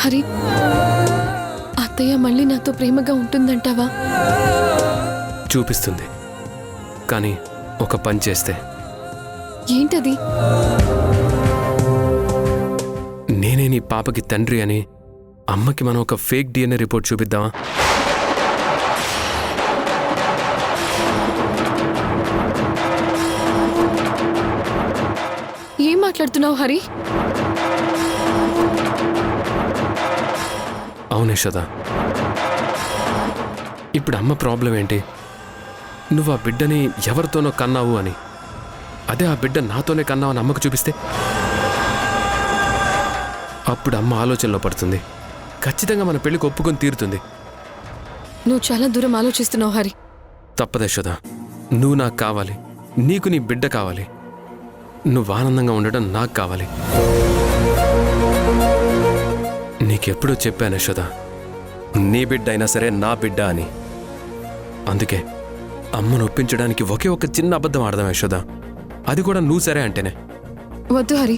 హరి, అత్తయ్య మళ్ళీ నాతో ప్రేమగా ఉంటుందంటావా? చూపిస్తుంది. కానీ ఒక పని చేస్తే. ఏంటది? నేనే నీ పాపకి తండ్రి అని అమ్మకి మనం ఒక ఫేక్ DNA రిపోర్ట్ చూపిద్దామా? ఏం మాట్లాడుతున్నావు హరి? అవును యశోద, ఇప్పుడు అమ్మ ప్రాబ్లం ఏంటి? నువ్వు ఆ బిడ్డని ఎవరితోనో కన్నావు అని. అదే ఆ బిడ్డ నాతోనే కన్నావు అని అమ్మకు చూపిస్తే అప్పుడు అమ్మ ఆలోచనలో పడుతుంది. ఖచ్చితంగా మన పెళ్లికి ఒప్పుకొని తీరుతుంది. నువ్వు చాలా దూరం ఆలోచిస్తున్నావు హరి. తప్పదు యశోద, నువ్వు నాకు కావాలి, నీకు నీ బిడ్డ కావాలి. నువ్వు ఆనందంగా ఉండడం నాకు కావాలి. నీకెప్పుడూ చెప్పాను యశోద, నీ బిడ్డ అయినా సరే నా బిడ్డ అని. అందుకే అమ్మను ఒప్పించడానికి ఒకే ఒక చిన్న అబద్ధం ఆడదాం యశోద, అది కూడా నువ్వు సరే అంటేనే. వద్దు హరి,